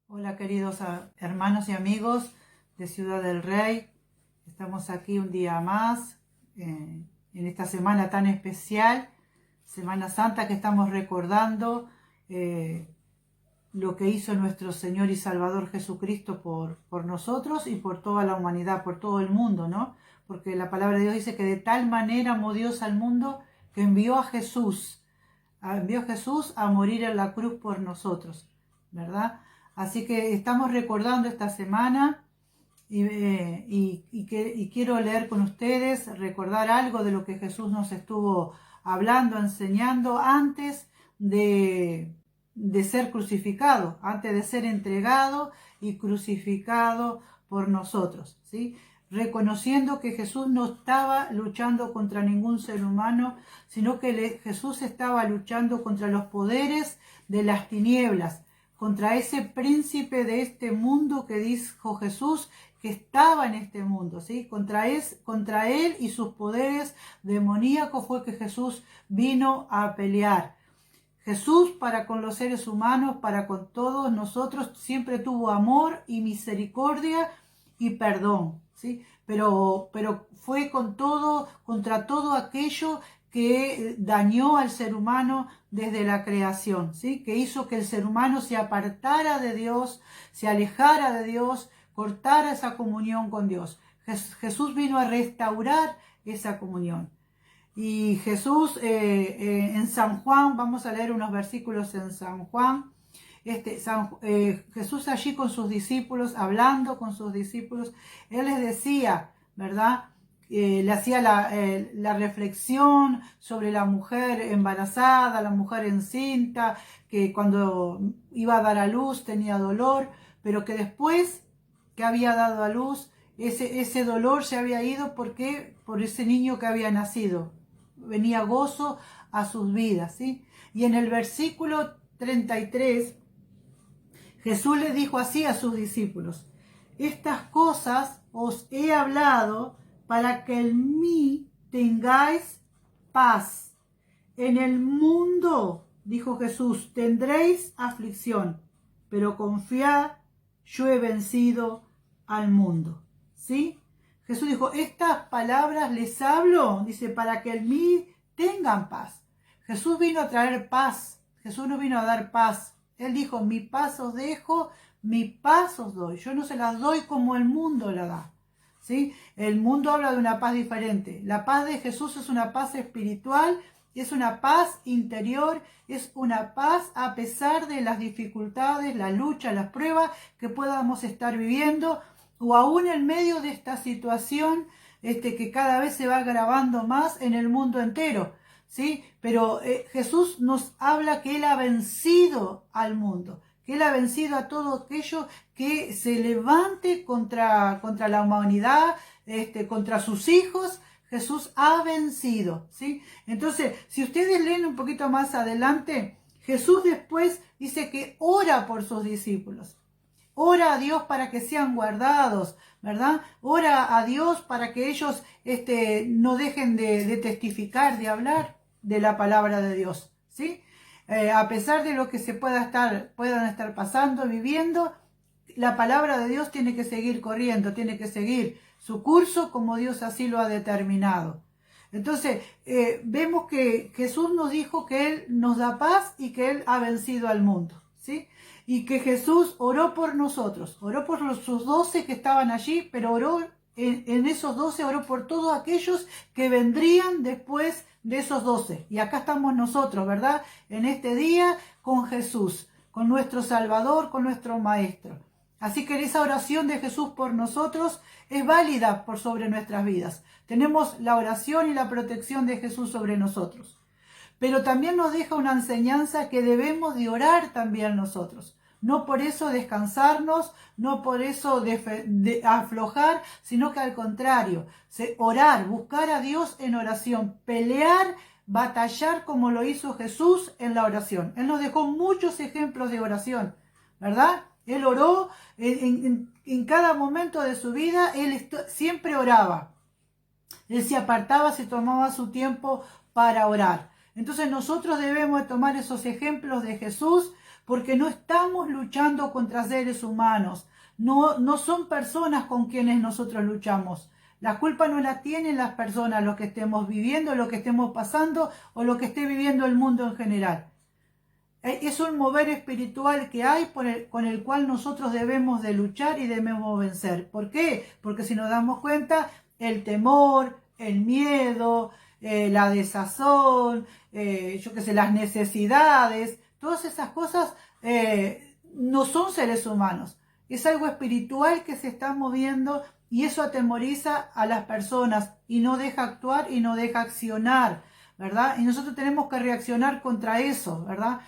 Hola queridos hermanos y amigos de Ciudad del Rey. Estamos aquí un día más en esta semana tan especial, Semana Santa, que estamos recordando eh, lo que hizo nuestro Señor y Salvador Jesucristo por nosotros y por toda la humanidad, por todo el mundo, ¿no? Porque la palabra de Dios dice que de tal manera amó Dios al mundo que envió a Jesús a morir en la cruz por nosotros, ¿verdad? Así que estamos recordando esta semana y quiero leer con ustedes, recordar algo de lo que Jesús nos estuvo hablando, enseñando antes de ser crucificado, antes de ser entregado y crucificado por nosotros, ¿sí? Reconociendo que Jesús no estaba luchando contra ningún ser humano, sino que Jesús estaba luchando contra los poderes de las tinieblas, contra ese príncipe de este mundo que dijo Jesús que estaba en este mundo, ¿sí? Contra él y sus poderes demoníacos fue que Jesús vino a pelear. Jesús para con los seres humanos, para con todos nosotros, siempre tuvo amor y misericordia y perdón, ¿sí? Pero fue contra todo aquello que dañó al ser humano desde la creación, ¿sí? Que hizo que el ser humano se apartara de Dios, se alejara de Dios, cortara esa comunión con Dios. Jesús vino a restaurar esa comunión. Y Jesús en San Juan, vamos a leer unos versículos en San Juan, Jesús allí con sus discípulos, hablando con sus discípulos, Él les decía, ¿verdad? Le hacía la reflexión sobre la mujer embarazada, la mujer encinta, que cuando iba a dar a luz tenía dolor, pero que después que había dado a luz, ese dolor se había ido por ese niño que había nacido. Venía gozo a sus vidas, ¿sí? Y en el versículo 33, Jesús le dijo así a sus discípulos: estas cosas os he hablado para que en mí tengáis paz. En el mundo, dijo Jesús, tendréis aflicción, pero confiad, yo he vencido al mundo, ¿sí? Jesús dijo, estas palabras les hablo, dice, para que en mí tengan paz. Jesús vino a traer paz, Jesús no vino a dar paz. Él dijo, mi paz os dejo, mi paz os doy. Yo no se las doy como el mundo la da, ¿sí? El mundo habla de una paz diferente. La paz de Jesús es una paz espiritual, es una paz interior, es una paz a pesar de las dificultades, la lucha, las pruebas que podamos estar viviendo, o aún en medio de esta situación que cada vez se va agravando más en el mundo entero, ¿sí? Pero Jesús nos habla que Él ha vencido al mundo, que Él ha vencido a todo aquello que se levante contra la humanidad, contra sus hijos. Jesús ha vencido, ¿sí? Entonces, si ustedes leen un poquito más adelante, Jesús después dice que ora por sus discípulos. Ora a Dios para que sean guardados, ¿verdad? Ora a Dios para que ellos no dejen de testificar, de hablar de la palabra de Dios, ¿sí? A pesar de lo que puedan estar pasando, viviendo, la palabra de Dios tiene que seguir corriendo, tiene que seguir su curso como Dios así lo ha determinado. Entonces, vemos que Jesús nos dijo que Él nos da paz y que Él ha vencido al mundo, ¿sí? Y que Jesús oró por nosotros, oró por sus 12 que estaban allí, pero oró en esos 12, oró por todos aquellos que vendrían después de esos 12. Y acá estamos nosotros, ¿verdad? En este día con Jesús, con nuestro Salvador, con nuestro Maestro. Así que esa oración de Jesús por nosotros es válida por sobre nuestras vidas. Tenemos la oración y la protección de Jesús sobre nosotros. Pero también nos deja una enseñanza que debemos de orar también nosotros. No por eso descansarnos, no por eso de aflojar, sino que al contrario, orar, buscar a Dios en oración, pelear, batallar como lo hizo Jesús en la oración. Él nos dejó muchos ejemplos de oración, ¿verdad? Él oró en cada momento de su vida, él siempre oraba. Él se apartaba, se tomaba su tiempo para orar. Entonces nosotros debemos tomar esos ejemplos de Jesús porque no estamos luchando contra seres humanos. No son personas con quienes nosotros luchamos. La culpa no la tienen las personas, lo que estemos viviendo, lo que estemos pasando o lo que esté viviendo el mundo en general. Es un mover espiritual que hay con el cual nosotros debemos de luchar y debemos vencer. ¿Por qué? Porque si nos damos cuenta, el temor, el miedo, la desazón, las necesidades, todas esas cosas no son seres humanos. Es algo espiritual que se está moviendo y eso atemoriza a las personas y no deja actuar y no deja accionar, ¿verdad? Y nosotros tenemos que reaccionar contra eso, ¿verdad?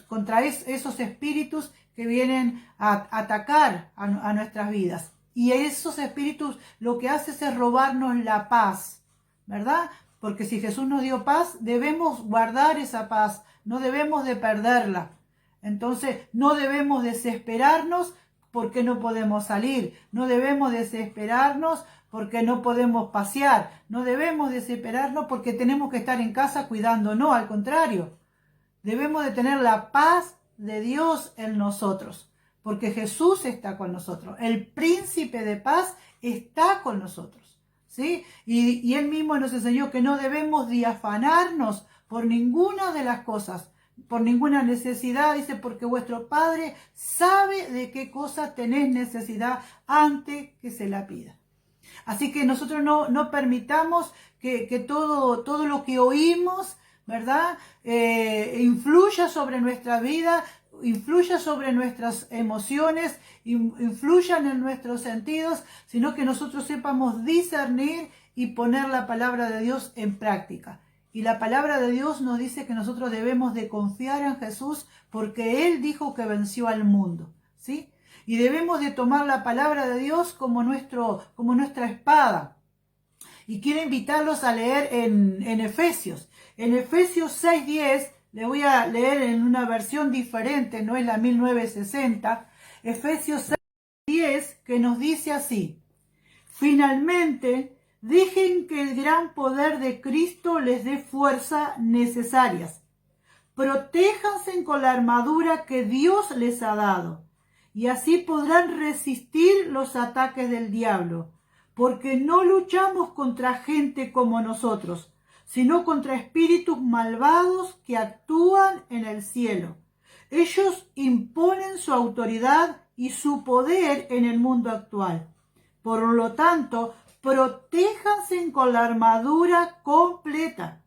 Contra esos espíritus que vienen a atacar a nuestras vidas. Y esos espíritus lo que hacen es robarnos la paz, ¿verdad? Porque si Jesús nos dio paz, debemos guardar esa paz, no debemos de perderla. Entonces, no debemos desesperarnos porque no podemos salir, no debemos desesperarnos porque no podemos pasear, no debemos desesperarnos porque tenemos que estar en casa cuidándonos, al contrario, debemos de tener la paz de Dios en nosotros, porque Jesús está con nosotros, el príncipe de paz está con nosotros, ¿sí? Y Él mismo nos enseñó que no debemos de afanarnos por ninguna de las cosas, por ninguna necesidad, dice, porque vuestro Padre sabe de qué cosa tenéis necesidad antes que se la pida. Así que nosotros no permitamos que todo lo que oímos, ¿verdad? Influya sobre nuestra vida, influya sobre nuestras emociones, influyan en nuestros sentidos, sino que nosotros sepamos discernir y poner la palabra de Dios en práctica. Y la palabra de Dios nos dice que nosotros debemos de confiar en Jesús porque Él dijo que venció al mundo, ¿sí? Y debemos de tomar la palabra de Dios como nuestra espada. Y quiero invitarlos a leer en Efesios. En Efesios 6:10, le voy a leer en una versión diferente, no es la 1960. Efesios 6:10, que nos dice así: finalmente, dejen que el gran poder de Cristo les dé fuerza necesarias. Protéjanse con la armadura que Dios les ha dado, y así podrán resistir los ataques del diablo, porque no luchamos contra gente como nosotros, sino contra espíritus malvados que actúan en el cielo. Ellos imponen su autoridad y su poder en el mundo actual. Por lo tanto, protéjanse con la armadura completa.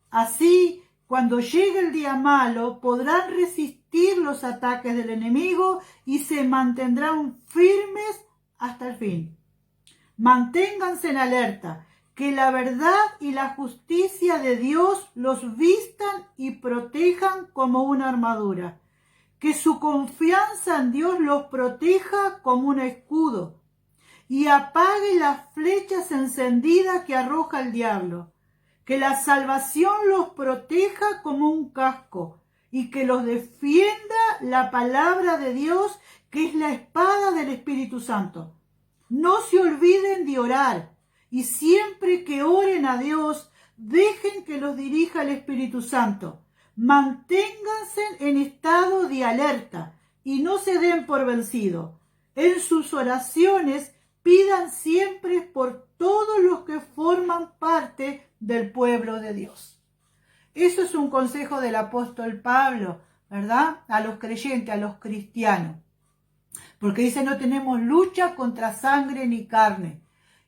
Así, cuando llegue el día malo, podrán resistir los ataques del enemigo y se mantendrán firmes hasta el fin. Manténganse en alerta, que la verdad y la justicia de Dios los vistan y protejan como una armadura. Que su confianza en Dios los proteja como un escudo y apague las flechas encendidas que arroja el diablo. Que la salvación los proteja como un casco y que los defienda la palabra de Dios, que es la espada del Espíritu Santo. No se olviden de orar y siempre que oren a Dios, dejen que los dirija el Espíritu Santo. Manténganse en estado de alerta y no se den por vencidos. En sus oraciones pidan siempre por todos los que forman parte del pueblo de Dios. Eso es un consejo del apóstol Pablo, ¿verdad? A los creyentes, a los cristianos. Porque dice, no tenemos lucha contra sangre ni carne.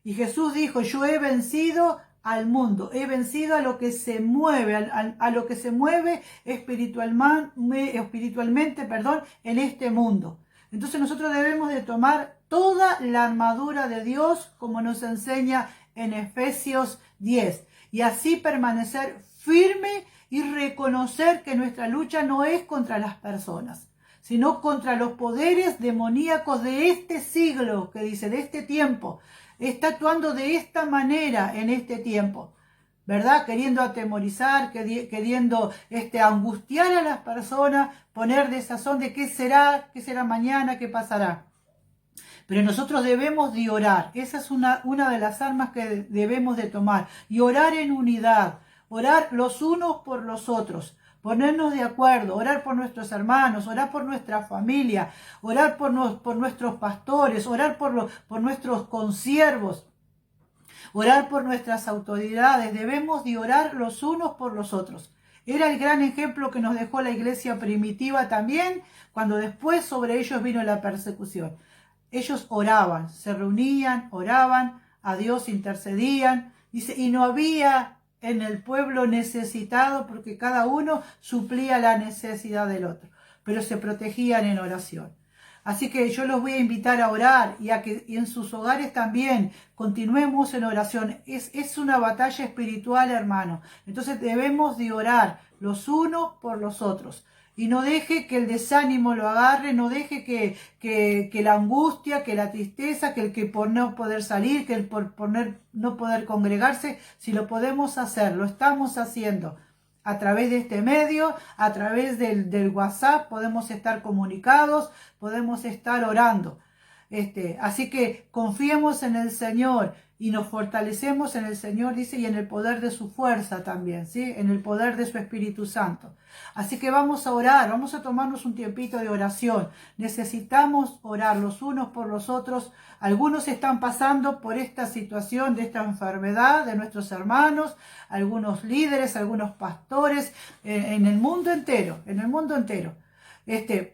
Y Jesús dijo, yo he vencido al mundo, he vencido a lo que se mueve, a lo que se mueve espiritualmente, en este mundo. Entonces nosotros debemos de tomar toda la armadura de Dios, como nos enseña en Efesios 10, y así permanecer firme y reconocer que nuestra lucha no es contra las personas, sino contra los poderes demoníacos de este siglo, que dice, de este tiempo. Está actuando de esta manera en este tiempo, ¿verdad? Queriendo atemorizar, queriendo angustiar a las personas, poner desazón de qué será mañana, qué pasará. Pero nosotros debemos de orar. Esa es una de las armas que debemos de tomar. Y orar en unidad. Orar los unos por los otros. ponernos de acuerdo, orar por nuestros hermanos, orar por nuestra familia, orar por nuestros pastores, orar por nuestros consiervos, orar por nuestras autoridades. Debemos de orar los unos por los otros. Era el gran ejemplo que nos dejó la iglesia primitiva también, cuando después sobre ellos vino la persecución. Ellos oraban, se reunían, oraban, a Dios intercedían, dice, y no había en el pueblo necesitado porque cada uno suplía la necesidad del otro, pero se protegían en oración. Así que yo los voy a invitar a orar y a que en sus hogares también continuemos en oración. Es una batalla espiritual, hermano. Entonces debemos de orar los unos por los otros. Y no deje que el desánimo lo agarre, no deje que la angustia, que la tristeza, que por no poder salir, que el por no poder congregarse, si lo podemos hacer, lo estamos haciendo. A través de este medio, a través del WhatsApp, podemos estar comunicados, podemos estar orando. Así que confiemos en el Señor y nos fortalecemos en el Señor, dice, y en el poder de su fuerza también, ¿sí? En el poder de su Espíritu Santo. Así que vamos a orar, vamos a tomarnos un tiempito de oración. Necesitamos orar los unos por los otros. Algunos están pasando por esta situación de esta enfermedad de nuestros hermanos, algunos líderes, algunos pastores, en el mundo entero,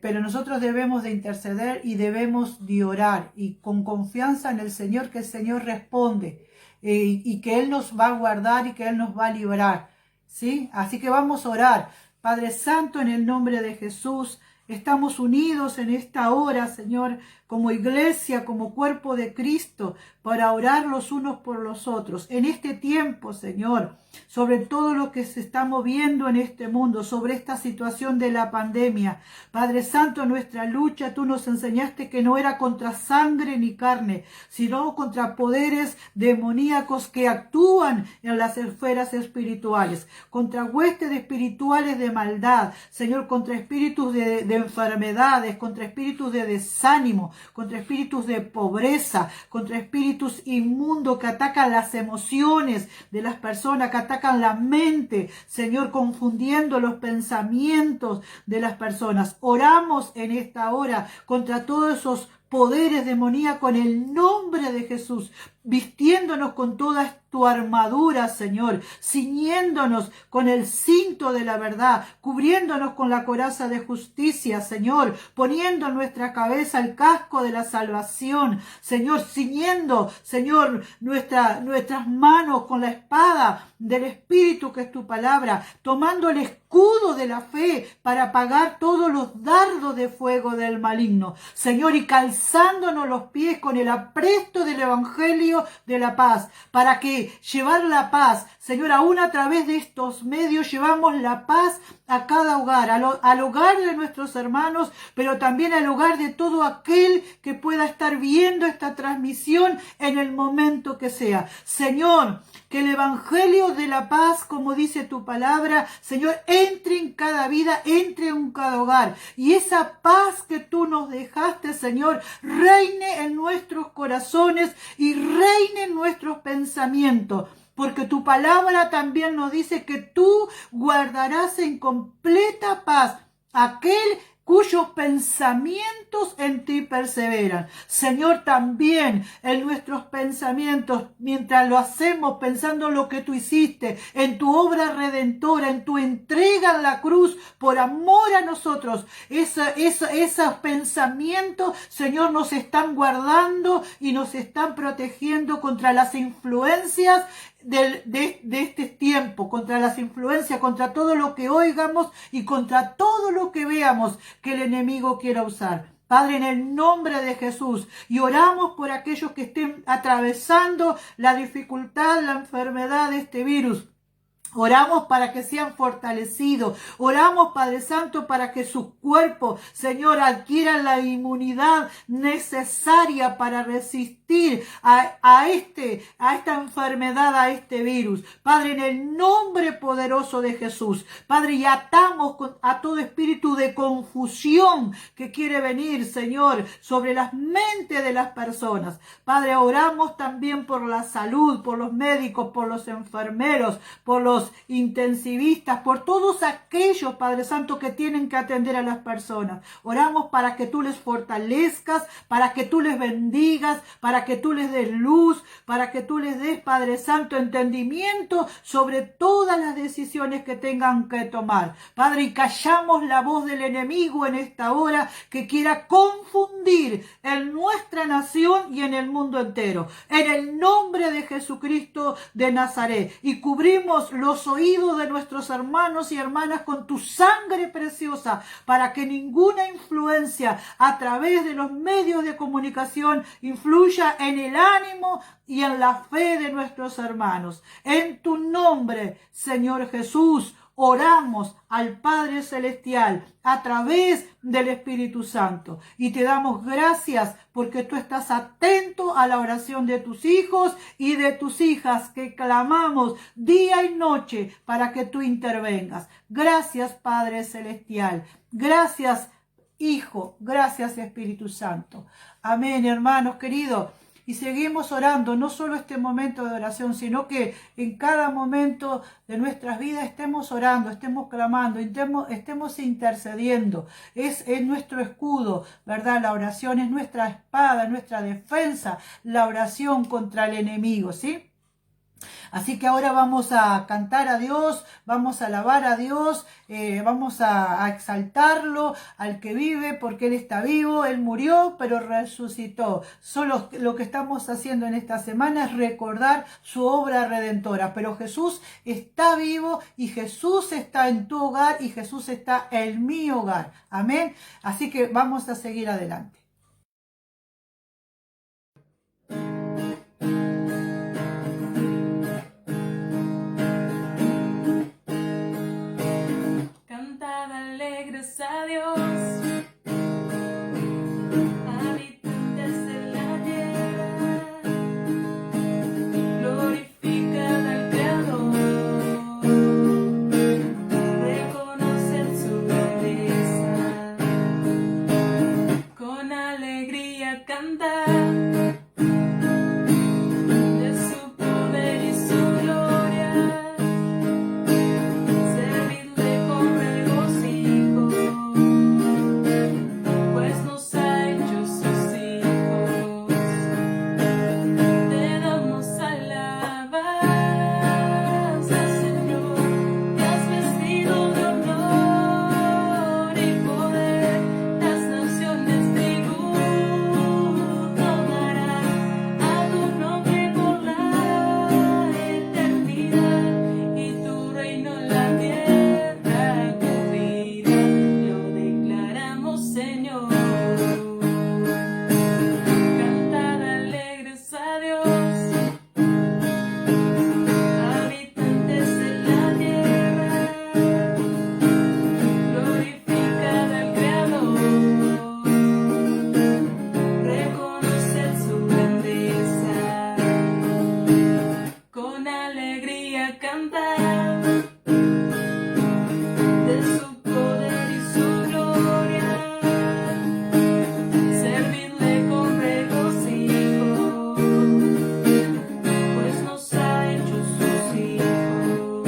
pero nosotros debemos de interceder y debemos de orar y con confianza en el Señor, que el Señor responde y que Él nos va a guardar y que Él nos va a librar, ¿sí? Así que vamos a orar. Padre Santo, en el nombre de Jesús, estamos unidos en esta hora, Señor, como iglesia, como cuerpo de Cristo, para orar los unos por los otros. En este tiempo, Señor, sobre todo lo que se está moviendo en este mundo, sobre esta situación de la pandemia. Padre Santo, nuestra lucha, tú nos enseñaste que no era contra sangre ni carne, sino contra poderes demoníacos que actúan en las esferas espirituales, contra huestes espirituales de maldad, Señor, contra espíritus de enfermedades, contra espíritus de desánimo, contra espíritus de pobreza, contra espíritus inmundos que atacan las emociones de las personas, que atacan la mente, Señor, confundiendo los pensamientos de las personas. Oramos en esta hora contra todos esos poderes demoníacos en el nombre de Jesús, vistiéndonos con toda tu armadura, Señor, ciñéndonos con el cinto de la verdad, cubriéndonos con la coraza de justicia, Señor, poniendo en nuestra cabeza el casco de la salvación, Señor, ciñendo, Señor, nuestras manos con la espada del Espíritu, que es tu palabra, tomando el escudo de la fe para apagar todos los dardos de fuego del maligno, Señor, y calzándonos los pies con el apresto del Evangelio de la paz, para que llevar la paz, Señor, aún a través de estos medios llevamos la paz a cada hogar, al hogar de nuestros hermanos, pero también al hogar de todo aquel que pueda estar viendo esta transmisión en el momento que sea. Señor, que el Evangelio de la paz, como dice tu palabra, Señor, entre en cada vida, entre en cada hogar. Y esa paz que tú nos dejaste, Señor, reine en nuestros corazones y reine en nuestros pensamientos. Porque tu palabra también nos dice que tú guardarás en completa paz aquel cuyos pensamientos en ti perseveran. Señor, también en nuestros pensamientos, mientras lo hacemos pensando en lo que tú hiciste, en tu obra redentora, en tu entrega en la cruz por amor a nosotros, esos pensamientos, Señor, nos están guardando y nos están protegiendo contra las influencias de este tiempo, contra las influencias, contra todo lo que oigamos y contra todo lo que veamos que el enemigo quiera usar. Padre, en el nombre de Jesús, y oramos por aquellos que estén atravesando la dificultad, la enfermedad de este virus. Oramos para que sean fortalecidos. Oramos, Padre Santo, para que sus cuerpos, Señor, adquieran la inmunidad necesaria para resistir a esta enfermedad, a este virus. Padre, en el nombre poderoso de Jesús. Padre, y atamos a todo espíritu de confusión que quiere venir, Señor, sobre las mentes de las personas. Padre, oramos también por la salud, por los médicos, por los enfermeros, por los médicos, intensivistas, por todos aquellos, Padre Santo, que tienen que atender a las personas. Oramos para que tú les fortalezcas, para que tú les bendigas, para que tú les des luz, para que tú les des, Padre Santo, entendimiento sobre todas las decisiones que tengan que tomar. Padre, y callamos la voz del enemigo en esta hora que quiera confundir en nuestra nación y en el mundo entero. En el nombre de Jesucristo de Nazaret. Y cubrimos los oídos de nuestros hermanos y hermanas con tu sangre preciosa para que ninguna influencia a través de los medios de comunicación influya en el ánimo y en la fe de nuestros hermanos. En tu nombre, Señor Jesús, oramos al Padre Celestial a través del Espíritu Santo y te damos gracias porque tú estás atento a la oración de tus hijos y de tus hijas que clamamos día y noche para que tú intervengas. Gracias, Padre Celestial. Gracias, Hijo. Gracias, Espíritu Santo. Amén, hermanos queridos. Y seguimos orando, no solo este momento de oración, sino que en cada momento de nuestras vidas estemos orando, estemos clamando, estemos intercediendo. Es nuestro escudo, ¿verdad? La oración es nuestra espada, nuestra defensa, la oración contra el enemigo, ¿sí? Así que ahora vamos a cantar a Dios, vamos a alabar a Dios, vamos a exaltarlo al que vive porque Él está vivo, Él murió pero resucitó. Solo lo que estamos haciendo en esta semana es recordar su obra redentora, pero Jesús está vivo y Jesús está en tu hogar y Jesús está en mi hogar. Amén. Así que vamos a seguir adelante. Cantad alegres a Dios, habitantes de la tierra, glorificad al Creador, reconoced su grandeza, con alegría cantad de su poder y su gloria. Servidle con regocijo, pues nos ha hecho sus hijos. Te damos alabanza, Señor, te has vestido de honor y poder. Las naciones tributo darán a tu nombre por la eternidad, y tu reino la tierra cubrirá. Lo declaramos, Señor. Cantad alegres a Dios, habitantes de la tierra, glorificad al Creador, reconoced su grandeza, con alegría cantad de su poder y su gloria. Servidle con regocijo, pues nos ha hecho sus hijos.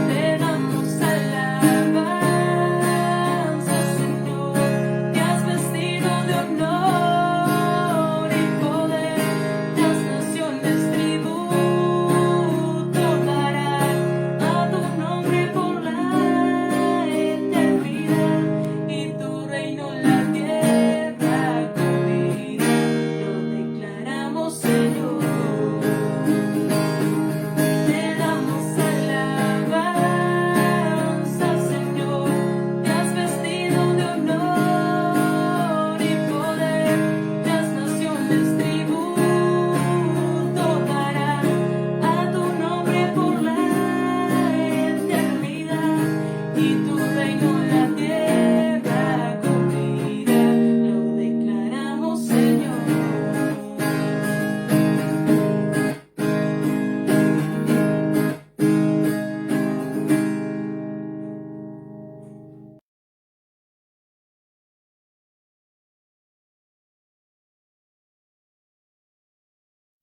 Le damos alabanza, Señor, te has vestido de honor y poder. Las naciones tributo darán a tu nombre por la eternidad, y tu reino la tierra cubrirá. Lo declaramos, Señor. Te damos alabanza, Señor, te has vestido de honor y poder. Las naciones tributo darán a tu nombre por la eternidad, y tu reino la tierra cubrirá. Lo declaramos, Señor.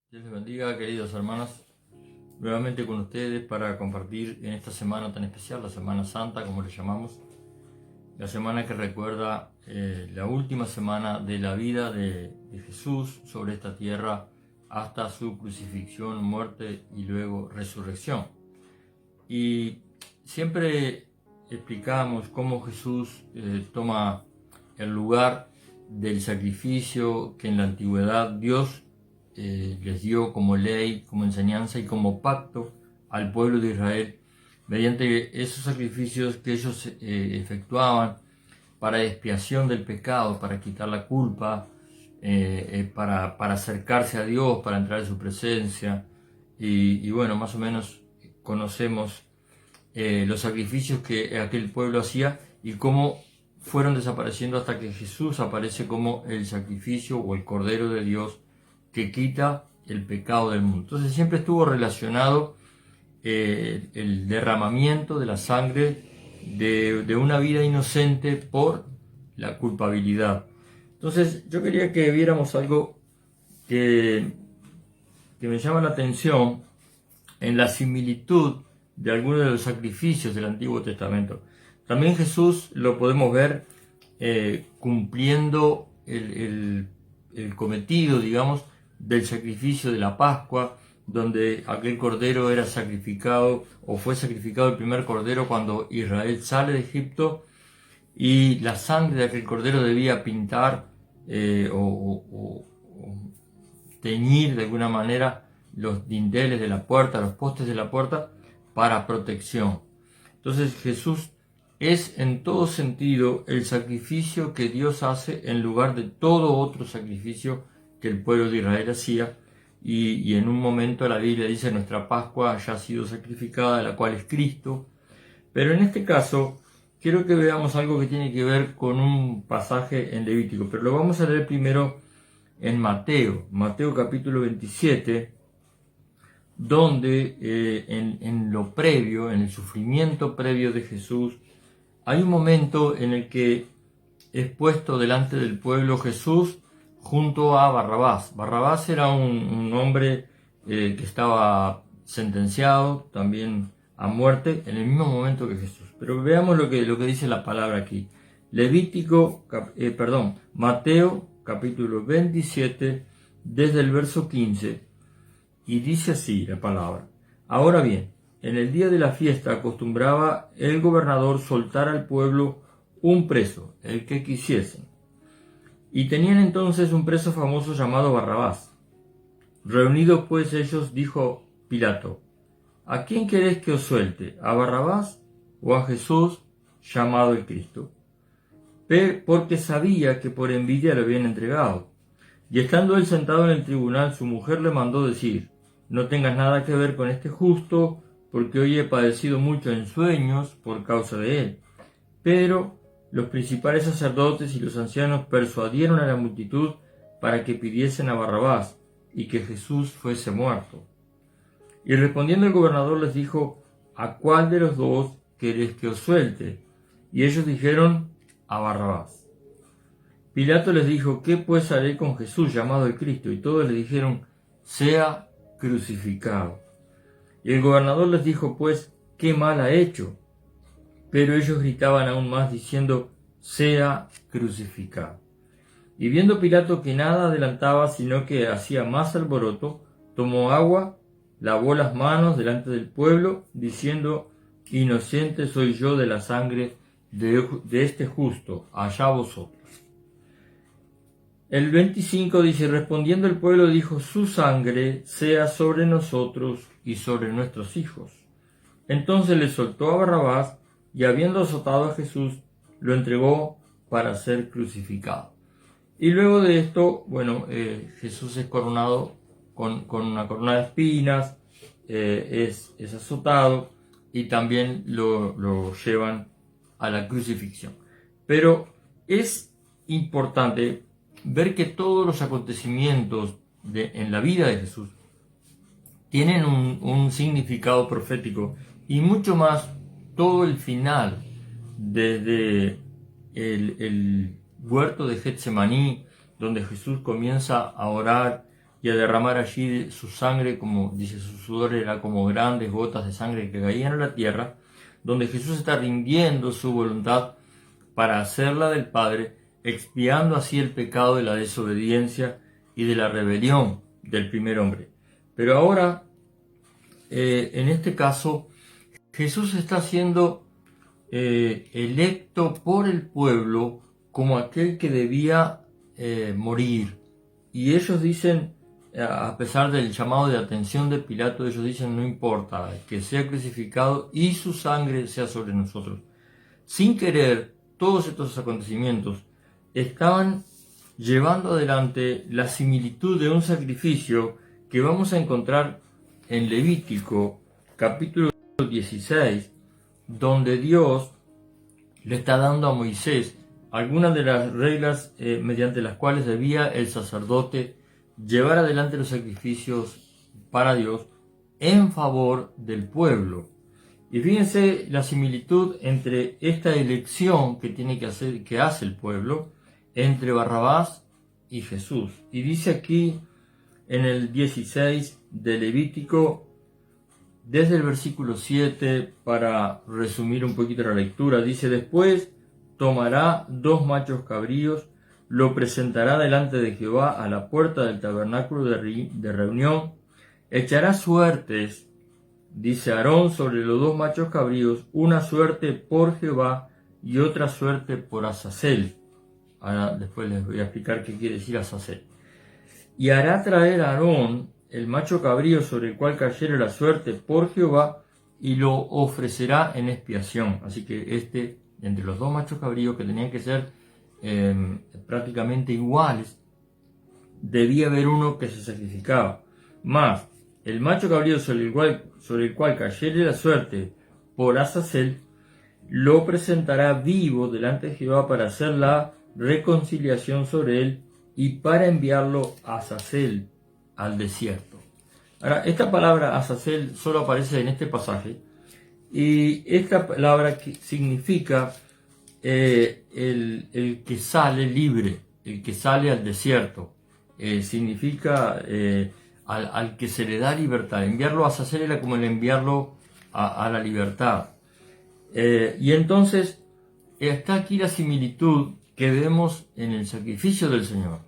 Dios les bendiga, queridos hermanos. nuevamente con ustedes para compartir en esta semana tan especial, la Semana Santa, como le llamamos, la semana que recuerda la última semana de la vida de Jesús sobre esta tierra hasta su crucifixión, muerte y luego resurrección. Y siempre explicamos cómo Jesús toma el lugar del sacrificio que en la antigüedad Dios les dio como ley, como enseñanza y como pacto al pueblo de Israel, mediante esos sacrificios que ellos efectuaban para expiación del pecado, para quitar la culpa, para acercarse a Dios, para entrar en su presencia. Y bueno, más o menos conocemos los sacrificios que aquel pueblo hacía y cómo fueron desapareciendo hasta que Jesús aparece como el sacrificio o el Cordero de Dios que quita el pecado del mundo. Entonces siempre estuvo relacionado el derramamiento de la sangre de una vida inocente por la culpabilidad. Entonces yo quería que viéramos algo que me llama la atención en la similitud de algunos de los sacrificios del Antiguo Testamento. También Jesús lo podemos ver cumpliendo el cometido, digamos, del sacrificio de la Pascua, donde aquel cordero era sacrificado, o fue sacrificado el primer cordero cuando Israel sale de Egipto, y la sangre de aquel cordero debía pintar o teñir de alguna manera los dinteles de la puerta, los postes de la puerta, para protección. Entonces Jesús es en todo sentido el sacrificio que Dios hace en lugar de todo otro sacrificio que el pueblo de Israel hacía, y en un momento la Biblia dice nuestra Pascua ya ha sido sacrificada, la cual es Cristo. Pero en este caso quiero que veamos algo que tiene que ver con un pasaje en Levítico, pero lo vamos a leer primero en Mateo capítulo 27, donde en lo previo, en el sufrimiento previo de Jesús, hay un momento en el que es puesto delante del pueblo Jesús junto a Barrabás. Barrabás era un hombre que estaba sentenciado también a muerte en el mismo momento que Jesús. Pero veamos lo que dice la palabra aquí. Mateo capítulo 27, desde el verso 15, y dice así la palabra. Ahora bien, en el día de la fiesta acostumbraba el gobernador soltar al pueblo un preso, el que quisiesen. Y tenían entonces un preso famoso llamado Barrabás. Reunidos pues ellos, dijo Pilato: ¿A quién queréis que os suelte? ¿A Barrabás o a Jesús, llamado el Cristo? Porque sabía que por envidia lo habían entregado. Y estando él sentado en el tribunal, su mujer le mandó decir: No tengas nada que ver con este justo, porque hoy he padecido mucho en sueños por causa de él. Pero los principales sacerdotes y los ancianos persuadieron a la multitud para que pidiesen a Barrabás y que Jesús fuese muerto. Y respondiendo el gobernador les dijo: ¿A cuál de los dos queréis que os suelte? Y ellos dijeron: a Barrabás. Pilato les dijo: ¿Qué pues haré con Jesús, llamado el Cristo? Y todos le dijeron: sea crucificado. Y el gobernador les dijo: pues, ¿qué mal ha hecho? Pero ellos gritaban aún más, diciendo: sea crucificado. Y viendo Pilato que nada adelantaba, sino que hacía más alboroto, tomó agua, lavó las manos delante del pueblo, diciendo: inocente soy yo de la sangre de este justo, allá vosotros. El 25 dice: respondiendo el pueblo dijo: su sangre sea sobre nosotros y sobre nuestros hijos. Entonces le soltó a Barrabás, y habiendo azotado a Jesús, lo entregó para ser crucificado. Y luego de esto, Jesús es coronado con una corona de espinas, es azotado, y también lo llevan a la crucifixión. Pero es importante ver que todos los acontecimientos en la vida de Jesús tienen un significado profético, y mucho más todo el final, desde el huerto de Getsemaní, donde Jesús comienza a orar y a derramar allí su sangre, como dice, su sudor era como grandes gotas de sangre que caían a la tierra, donde Jesús está rindiendo su voluntad para hacerla del Padre, expiando así el pecado de la desobediencia y de la rebelión del primer hombre. Pero ahora, en este caso, Jesús está siendo electo por el pueblo como aquel que debía morir. Y ellos dicen, a pesar del llamado de atención de Pilato, ellos dicen, no importa, que sea crucificado y su sangre sea sobre nosotros. Sin querer, todos estos acontecimientos estaban llevando adelante la similitud de un sacrificio que vamos a encontrar en Levítico capítulo 16, donde Dios le está dando a Moisés algunas de las reglas mediante las cuales debía el sacerdote llevar adelante los sacrificios para Dios en favor del pueblo. Y fíjense la similitud entre esta elección que hace el pueblo entre Barrabás y Jesús. Y dice aquí en el 16 de Levítico, desde el versículo 7, para resumir un poquito la lectura, dice: después tomará 2 machos cabríos, lo presentará delante de Jehová a la puerta del tabernáculo de reunión, echará suertes, dice Aarón, sobre los 2 machos cabríos, una suerte por Jehová y otra suerte por Azazel. Ahora después les voy a explicar qué quiere decir Azazel. Y hará traer a Aarón el macho cabrío sobre el cual cayere la suerte por Jehová, y lo ofrecerá en expiación. Así que entre los 2 machos cabríos, que tenían que ser prácticamente iguales, debía haber uno que se sacrificaba. Más el macho cabrío sobre el cual cayere la suerte por Azazel, lo presentará vivo delante de Jehová para hacer la reconciliación sobre él y para enviarlo a Azazel al desierto. Ahora, esta palabra Azazel solo aparece en este pasaje, y esta palabra significa el que sale libre, el que sale al desierto. Significa al que se le da libertad. Enviarlo a Azazel era como el enviarlo a la libertad. Y entonces está aquí la similitud que vemos en el sacrificio del Señor.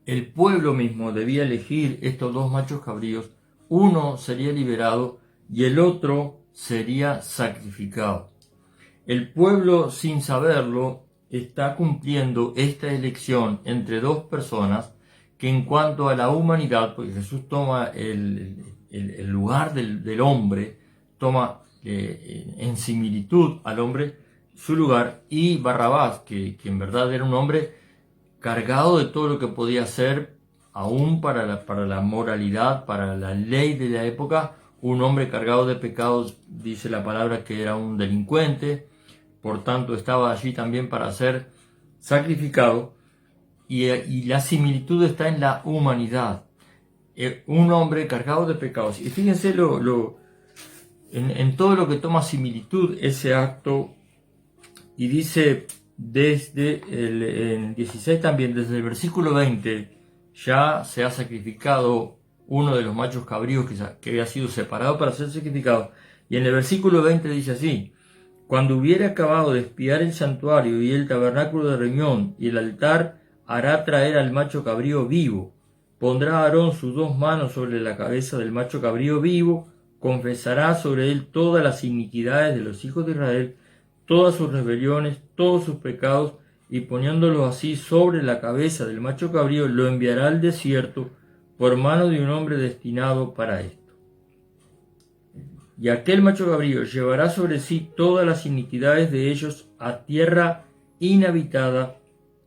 El pueblo mismo debía elegir estos 2 machos cabríos, uno sería liberado y el otro sería sacrificado. El pueblo, sin saberlo, está cumpliendo esta elección entre 2 personas que, en cuanto a la humanidad, porque Jesús toma el lugar del hombre, toma en similitud al hombre su lugar, y Barrabás, que en verdad era un hombre cargado de todo lo que podía ser, aún para la moralidad, para la ley de la época, un hombre cargado de pecados. Dice la palabra que era un delincuente, por tanto estaba allí también para ser sacrificado, y la similitud está en la humanidad. Un hombre cargado de pecados. Y fíjense en todo lo que toma similitud ese acto, y dice desde el 16 también, desde el versículo 20, ya se ha sacrificado uno de los machos cabríos que había sido separado para ser sacrificado. Y en el versículo 20 dice así: cuando hubiere acabado de expiar el santuario y el tabernáculo de reunión y el altar, hará traer al macho cabrío vivo. Pondrá Aarón sus 2 manos sobre la cabeza del macho cabrío vivo, confesará sobre él todas las iniquidades de los hijos de Israel, todas sus rebeliones, todos sus pecados, y poniéndolo así sobre la cabeza del macho cabrío, lo enviará al desierto por mano de un hombre destinado para esto. Y aquel macho cabrío llevará sobre sí todas las iniquidades de ellos a tierra inhabitada,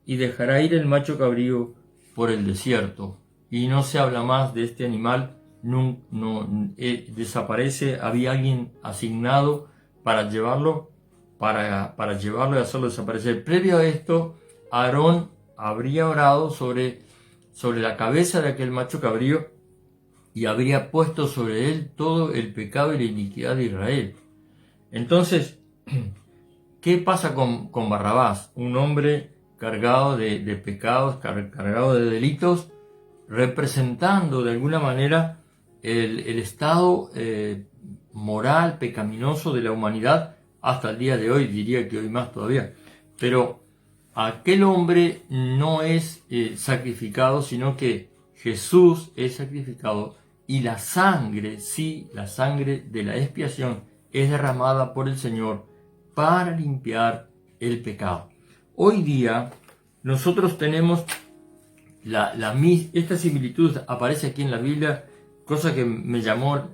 y dejará ir el macho cabrío por el desierto. Y no se habla más de este animal, desaparece. Había alguien asignado para llevarlo y hacerlo desaparecer. Previo a esto, Aarón habría orado sobre la cabeza de aquel macho cabrío y habría puesto sobre él todo el pecado y la iniquidad de Israel. Entonces, ¿qué pasa con Barrabás? Un hombre cargado de pecados, cargado de delitos, representando de alguna manera el estado moral, pecaminoso de la humanidad hasta el día de hoy, diría que hoy más todavía. Pero aquel hombre no es sacrificado, sino que Jesús es sacrificado, y la sangre, sí, la sangre de la expiación es derramada por el Señor para limpiar el pecado. Hoy día nosotros tenemos esta similitud, aparece aquí en la Biblia, cosa que me llamó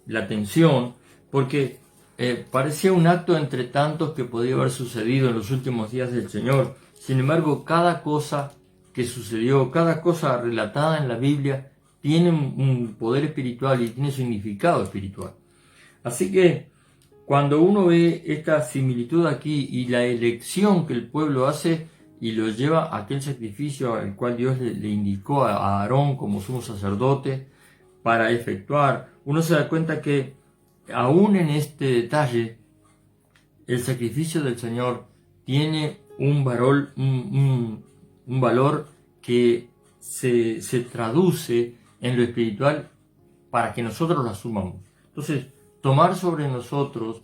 la atención, porque parecía un acto entre tantos que podía haber sucedido en los últimos días del Señor. Sin embargo, cada cosa que sucedió, cada cosa relatada en la Biblia, tiene un poder espiritual y tiene significado espiritual. Así que cuando uno ve esta similitud aquí y la elección que el pueblo hace y lo lleva a aquel sacrificio al cual Dios le indicó a Aarón como sumo sacerdote para efectuar, uno se da cuenta que aún en este detalle el sacrificio del Señor tiene un valor que se traduce en lo espiritual para que nosotros lo asumamos. Entonces, tomar sobre nosotros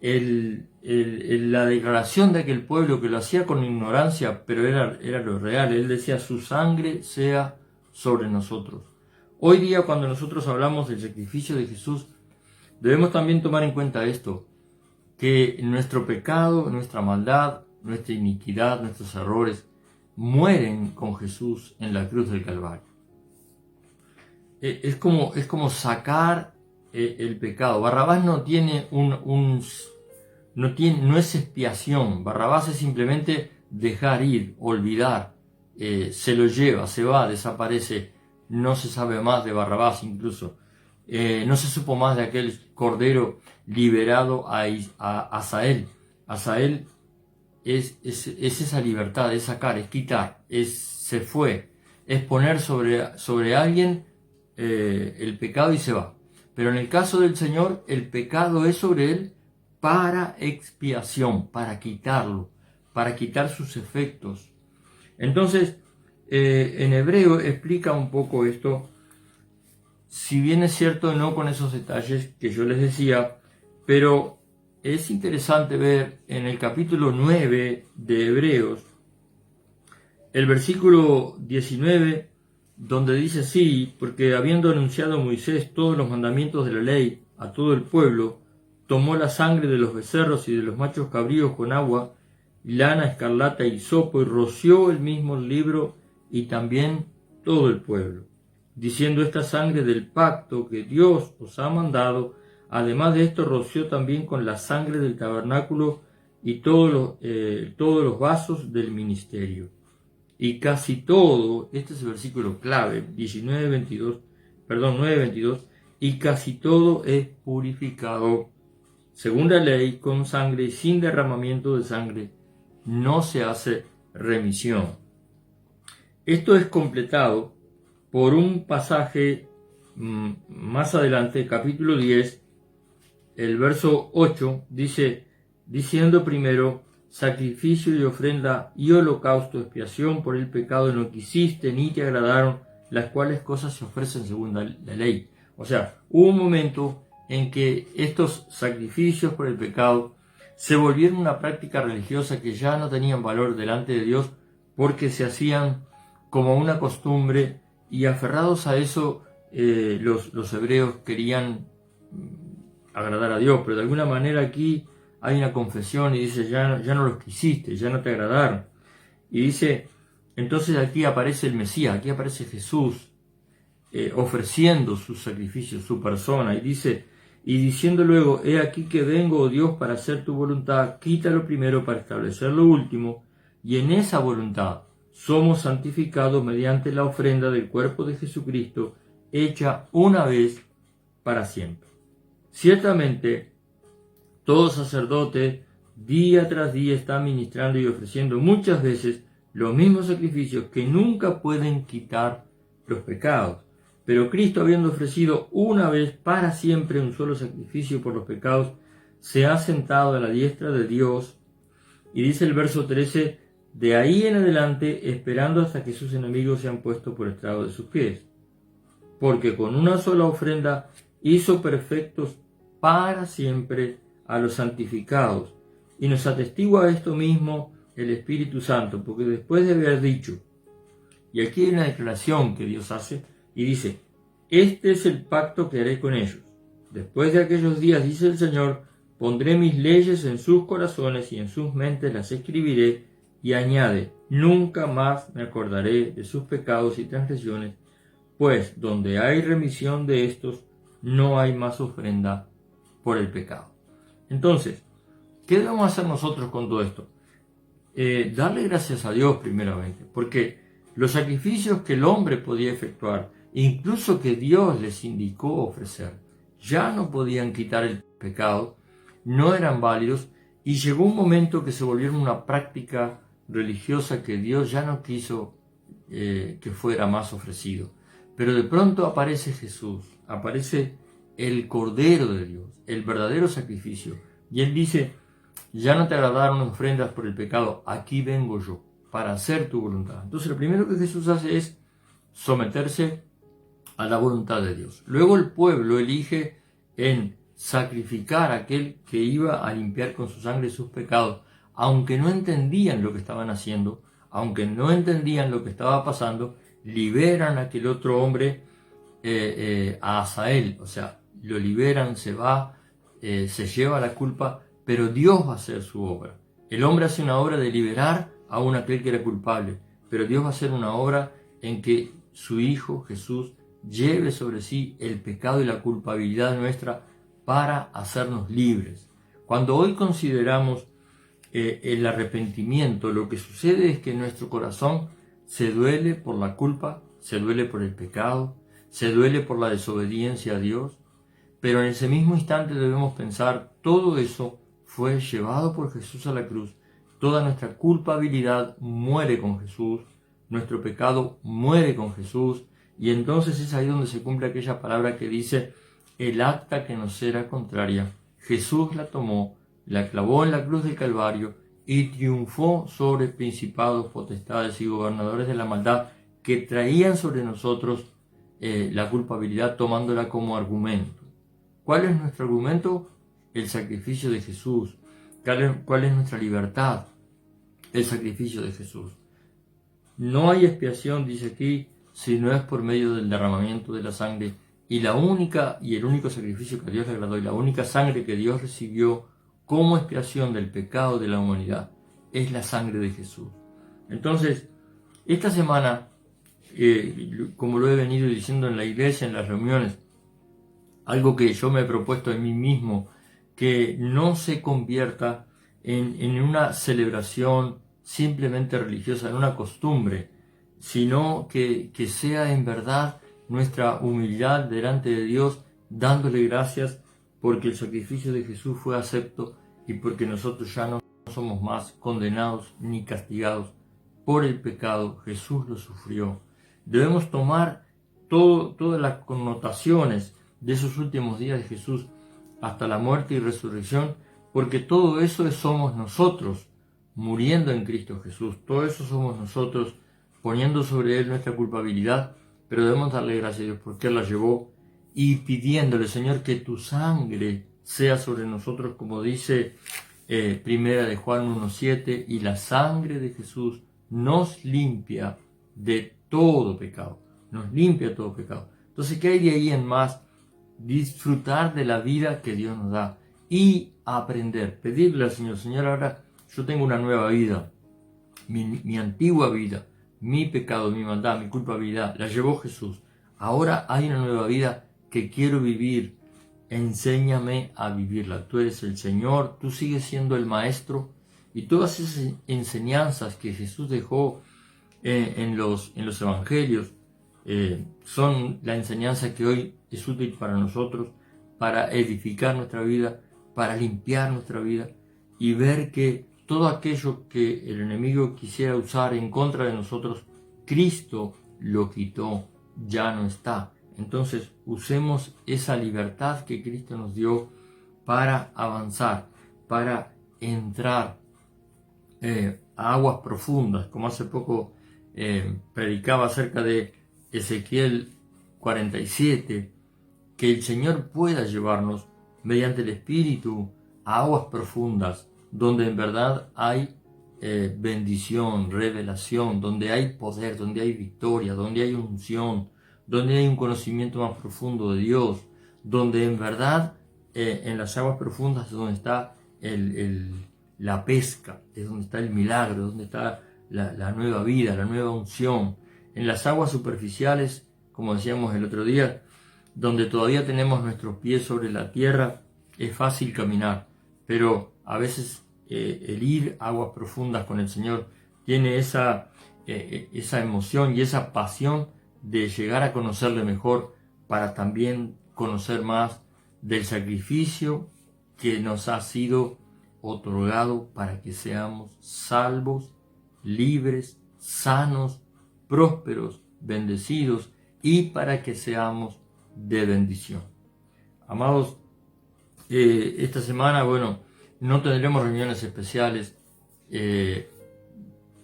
la declaración de aquel pueblo que lo hacía con ignorancia, pero era lo real. Él decía, su sangre sea sobre nosotros. Hoy día, cuando nosotros hablamos del sacrificio de Jesús, debemos también tomar en cuenta esto, que nuestro pecado, nuestra maldad, nuestra iniquidad, nuestros errores, mueren con Jesús en la cruz del Calvario. Es como sacar el pecado. Barrabás no es expiación. Barrabás es simplemente dejar ir, olvidar. Se lo lleva, se va, desaparece. No se sabe más de Barrabás incluso. No se supo más de aquel cordero liberado a Asael. Asael es esa libertad, es sacar, es quitar, se fue. Es poner sobre alguien el pecado y se va. Pero en el caso del Señor, el pecado es sobre él para expiación, para quitarlo, para quitar sus efectos. Entonces, en hebreo explica un poco esto, si bien es cierto, no con esos detalles que yo les decía, pero es interesante ver en el capítulo 9 de Hebreos, el versículo 19, donde dice así, porque habiendo anunciado Moisés todos los mandamientos de la ley a todo el pueblo, tomó la sangre de los becerros y de los machos cabríos con agua, lana, escarlata y hisopo, y roció el mismo libro y también todo el pueblo, diciendo, esta sangre del pacto que Dios os ha mandado. Además de esto, roció también con la sangre del tabernáculo y todos los vasos del ministerio. Y casi todo, este es el versículo clave, 9:22, y casi todo es purificado según la ley con sangre, y sin derramamiento de sangre no se hace remisión. Esto es completado por un pasaje más adelante, capítulo 10, el verso 8, dice, diciendo primero, sacrificio y ofrenda y holocausto, expiación por el pecado no quisiste ni te agradaron, las cuales cosas se ofrecen según la ley. O sea, hubo un momento en que estos sacrificios por el pecado se volvieron una práctica religiosa que ya no tenían valor delante de Dios porque se hacían como una costumbre, y aferrados a eso los hebreos querían agradar a Dios, pero de alguna manera aquí hay una confesión y dice, ya no los quisiste, ya no te agradaron. Y dice, entonces aquí aparece el Mesías, aquí aparece Jesús ofreciendo sus sacrificios, su persona, y dice, y diciendo luego, he aquí que vengo, oh Dios, para hacer tu voluntad, quita lo primero para establecer lo último, y en esa voluntad somos santificados mediante la ofrenda del cuerpo de Jesucristo, hecha una vez para siempre. Ciertamente, todo sacerdote día tras día está ministrando y ofreciendo muchas veces los mismos sacrificios que nunca pueden quitar los pecados. Pero Cristo, habiendo ofrecido una vez para siempre un solo sacrificio por los pecados, se ha sentado a la diestra de Dios. Y dice el verso 13, de ahí en adelante esperando hasta que sus enemigos sean puestos por estrado de sus pies. Porque con una sola ofrenda hizo perfectos para siempre a los santificados. Y nos atestigua esto mismo el Espíritu Santo, porque después de haber dicho, y aquí hay una declaración que Dios hace, y dice, este es el pacto que haré con ellos. Después de aquellos días, dice el Señor, pondré mis leyes en sus corazones y en sus mentes las escribiré, y añade, nunca más me acordaré de sus pecados y transgresiones, pues donde hay remisión de estos, no hay más ofrenda por el pecado. Entonces, ¿qué debemos hacer nosotros con todo esto? Darle gracias a Dios primeramente, porque los sacrificios que el hombre podía efectuar, incluso que Dios les indicó ofrecer, ya no podían quitar el pecado, no eran válidos, y llegó un momento que se volvieron una práctica religiosa que Dios ya no quiso que fuera más ofrecido. Pero de pronto aparece Jesús, aparece el Cordero de Dios, el verdadero sacrificio, y Él dice, ya no te agradaron ofrendas por el pecado, aquí vengo yo, para hacer tu voluntad. Entonces lo primero que Jesús hace es someterse a la voluntad de Dios. Luego el pueblo elige en sacrificar a aquel que iba a limpiar con su sangre sus pecados, aunque no entendían lo que estaban haciendo, aunque no entendían lo que estaba pasando, liberan a aquel otro hombre, a Asael, o sea, lo liberan, se va, se lleva la culpa, pero Dios va a hacer su obra. El hombre hace una obra de liberar a aquel que era culpable, pero Dios va a hacer una obra en que su Hijo Jesús lleve sobre sí el pecado y la culpabilidad nuestra para hacernos libres. Cuando hoy consideramos el arrepentimiento, lo que sucede es que nuestro corazón se duele por la culpa, se duele por el pecado, se duele por la desobediencia a Dios, pero en ese mismo instante debemos pensar, todo eso fue llevado por Jesús a la cruz, toda nuestra culpabilidad muere con Jesús, nuestro pecado muere con Jesús, y entonces es ahí donde se cumple aquella palabra que dice, el acta que nos era contraria, Jesús la tomó, la clavó en la cruz del Calvario y triunfó sobre principados, potestades y gobernadores de la maldad que traían sobre nosotros la culpabilidad tomándola como argumento. ¿Cuál es nuestro argumento? El sacrificio de Jesús. ¿Cuál es nuestra libertad? El sacrificio de Jesús. No hay expiación, dice aquí, si no es por medio del derramamiento de la sangre. Y el único sacrificio que a Dios le agradó y la única sangre que Dios recibió como expiación del pecado de la humanidad es la sangre de Jesús. Entonces, esta semana, como lo he venido diciendo en la iglesia, en las reuniones, algo que yo me he propuesto en mí mismo, que no se convierta en una celebración simplemente religiosa, en una costumbre, sino que sea en verdad nuestra humildad delante de Dios, dándole gracias porque el sacrificio de Jesús fue acepto y porque nosotros ya no somos más condenados ni castigados por el pecado. Jesús lo sufrió. Debemos tomar todas las connotaciones de esos últimos días de Jesús hasta la muerte y resurrección, porque todo eso somos nosotros muriendo en Cristo Jesús. Todo eso somos nosotros poniendo sobre Él nuestra culpabilidad, pero debemos darle gracias a Dios porque Él la llevó y pidiéndole, Señor, que tu sangre sea sobre nosotros, como dice Primera de Juan 1:7, y la sangre de Jesús nos limpia de todo pecado, nos limpia de todo pecado. Entonces, ¿qué hay de ahí en más? Disfrutar de la vida que Dios nos da y aprender, pedirle al Señor, Señor, ahora yo tengo una nueva vida, mi antigua vida, mi pecado, mi maldad, mi culpabilidad, la llevó Jesús. Ahora hay una nueva vida que quiero vivir. Enséñame a vivirla. Tú eres el Señor, tú sigues siendo el Maestro, y todas esas enseñanzas que Jesús dejó en los evangelios son la enseñanza que hoy es útil para nosotros, para edificar nuestra vida, para limpiar nuestra vida y ver que todo aquello que el enemigo quisiera usar en contra de nosotros, Cristo lo quitó, ya no está. Entonces usemos esa libertad que Cristo nos dio para avanzar, para entrar a aguas profundas, como hace poco predicaba acerca de Ezequiel 47, que el Señor pueda llevarnos mediante el Espíritu a aguas profundas, donde en verdad hay bendición, revelación, donde hay poder, donde hay victoria, donde hay unción, donde hay un conocimiento más profundo de Dios, donde en verdad en las aguas profundas es donde está la pesca, es donde está el milagro, donde está la nueva vida, la nueva unción. En las aguas superficiales, como decíamos el otro día, donde todavía tenemos nuestros pies sobre la tierra, es fácil caminar, pero a veces el ir a aguas profundas con el Señor tiene esa emoción y esa pasión de llegar a conocerle mejor, para también conocer más del sacrificio que nos ha sido otorgado para que seamos salvos, libres, sanos, prósperos, bendecidos, y para que seamos de bendición. Amados, esta semana, no tendremos reuniones especiales.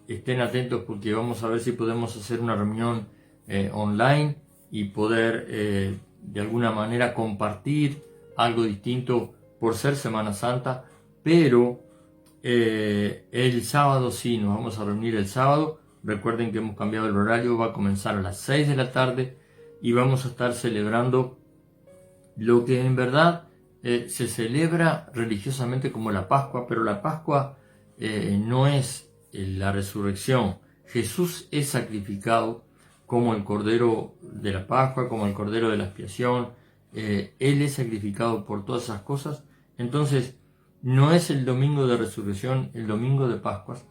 Estén atentos, porque vamos a ver si podemos hacer una reunión online y poder de alguna manera compartir algo distinto por ser Semana Santa, pero el sábado sí, nos vamos a reunir el sábado. Recuerden que hemos cambiado el horario, va a comenzar a las 6 de la tarde y vamos a estar celebrando lo que en verdad se celebra religiosamente como la Pascua, pero la Pascua no es la resurrección. Jesús es sacrificado como el Cordero de la Pascua, como el Cordero de la Expiación. Él es sacrificado por todas esas cosas. Entonces, no es el domingo de resurrección, el domingo de Pascuas,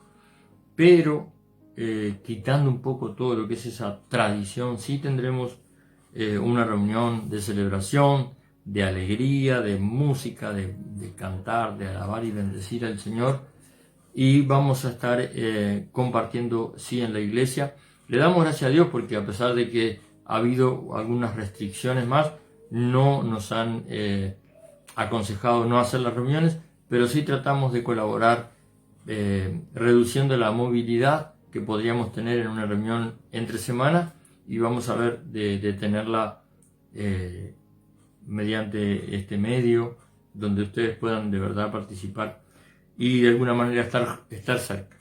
pero quitando un poco todo lo que es esa tradición, sí tendremos una reunión de celebración, de alegría, de música, de cantar, de alabar y bendecir al Señor, y vamos a estar compartiendo sí en la iglesia. Le damos gracias a Dios porque, a pesar de que ha habido algunas restricciones más, no nos han aconsejado no hacer las reuniones, pero sí tratamos de colaborar reduciendo la movilidad que podríamos tener en una reunión entre semana, y vamos a ver de tenerla mediante este medio, donde ustedes puedan de verdad participar y de alguna manera estar cerca.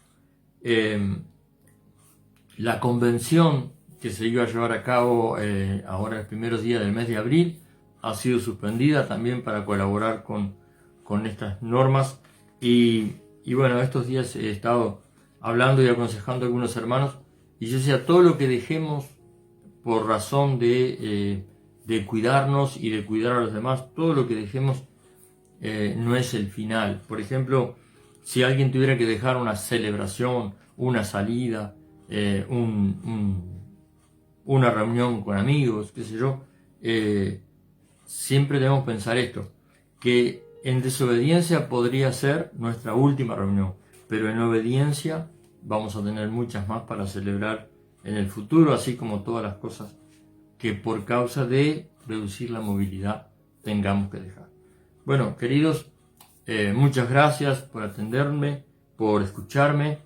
La convención que se iba a llevar a cabo ahora los primeros días del mes de abril ha sido suspendida también para colaborar con estas normas, y estos días he estado hablando y aconsejando a algunos hermanos, y yo decía, todo lo que dejemos por razón de cuidarnos y de cuidar a los demás, todo lo que dejemos no es el final. Por ejemplo, si alguien tuviera que dejar una celebración, una salida, una reunión con amigos, qué sé yo, siempre debemos pensar esto, que en desobediencia podría ser nuestra última reunión, pero en obediencia vamos a tener muchas más para celebrar en el futuro, así como todas las cosas que por causa de reducir la movilidad tengamos que dejar. Bueno, queridos, muchas gracias por atenderme, por escucharme.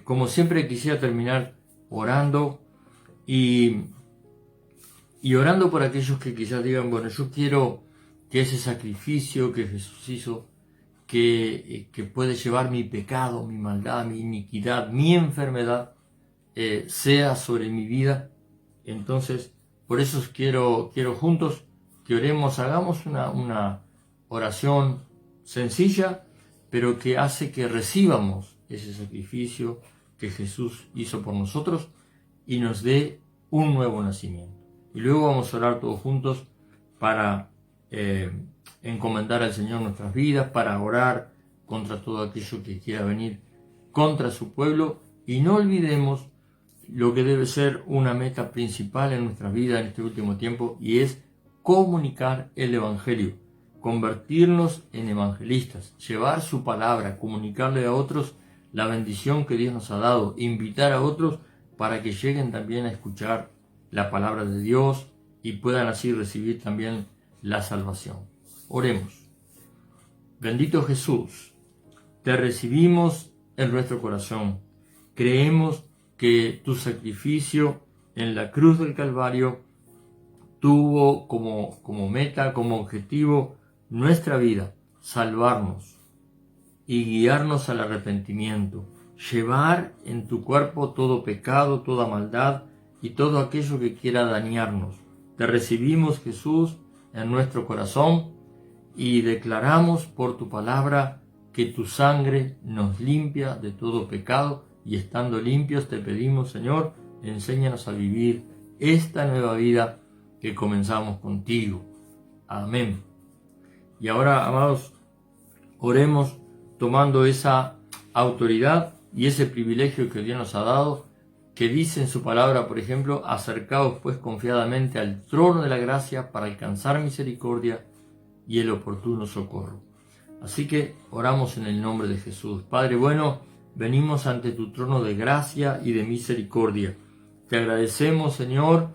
Como siempre, quisiera terminar orando y orando por aquellos que quizás digan, yo quiero que ese sacrificio que Jesús hizo, que puede llevar mi pecado, mi maldad, mi iniquidad, mi enfermedad, sea sobre mi vida. Entonces, por eso quiero juntos que oremos, hagamos una oración sencilla, pero que hace que recibamos ese sacrificio que Jesús hizo por nosotros y nos dé un nuevo nacimiento. Y luego vamos a orar todos juntos para encomendar al Señor nuestras vidas, para orar contra todo aquello que quiera venir contra su pueblo, y no olvidemos lo que debe ser una meta principal en nuestra vida en este último tiempo, y es comunicar el Evangelio, convertirnos en evangelistas, llevar su palabra, comunicarle a otros la bendición que Dios nos ha dado, invitar a otros para que lleguen también a escuchar la palabra de Dios y puedan así recibir también la salvación. Oremos. Bendito Jesús, te recibimos en nuestro corazón. Creemos que tu sacrificio en la cruz del Calvario tuvo como meta, como objetivo nuestra vida, salvarnos y guiarnos al arrepentimiento, llevar en tu cuerpo todo pecado, toda maldad y todo aquello que quiera dañarnos. Te recibimos, Jesús, en nuestro corazón y declaramos por tu palabra que tu sangre nos limpia de todo pecado, y estando limpios te pedimos, Señor, enséñanos a vivir esta nueva vida que comenzamos contigo. Amén. Y ahora, amados, oremos tomando esa autoridad y ese privilegio que Dios nos ha dado, que dice en su palabra, por ejemplo, acercaos pues confiadamente al trono de la gracia para alcanzar misericordia y el oportuno socorro. Así que oramos en el nombre de Jesús. Padre bueno, venimos ante tu trono de gracia y de misericordia. Te agradecemos, Señor,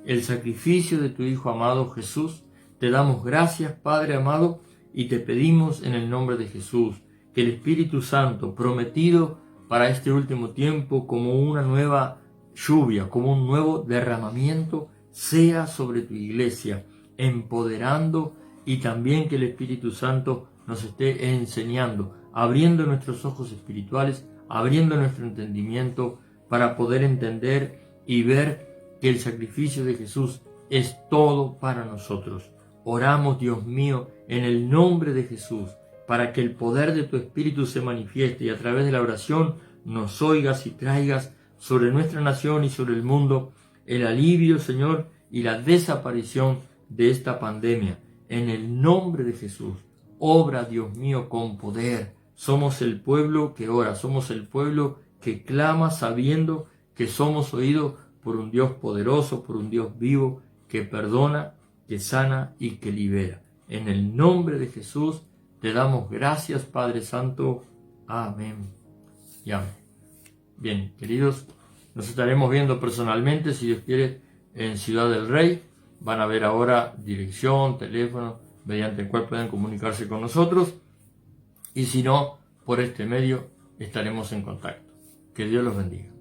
el sacrificio de tu Hijo amado Jesús. Te damos gracias, Padre amado, y te pedimos en el nombre de Jesús que el Espíritu Santo, prometido para este último tiempo como una nueva lluvia, como un nuevo derramamiento, sea sobre tu iglesia, empoderando, y también que el Espíritu Santo nos esté enseñando, abriendo nuestros ojos espirituales, abriendo nuestro entendimiento para poder entender y ver que el sacrificio de Jesús es todo para nosotros. Oramos, Dios mío, en el nombre de Jesús, para que el poder de tu Espíritu se manifieste y a través de la oración nos oigas y traigas sobre nuestra nación y sobre el mundo el alivio, Señor, y la desaparición de esta pandemia. En el nombre de Jesús, obra, Dios mío, con poder. Somos el pueblo que ora, somos el pueblo que clama sabiendo que somos oídos por un Dios poderoso, por un Dios vivo, que perdona, que sana y que libera. En el nombre de Jesús te damos gracias, Padre Santo. Amén y amén. Bien, queridos, nos estaremos viendo personalmente, si Dios quiere, en Ciudad del Rey. Van a ver ahora dirección, teléfono, mediante el cual pueden comunicarse con nosotros. Y si no, por este medio estaremos en contacto. Que Dios los bendiga.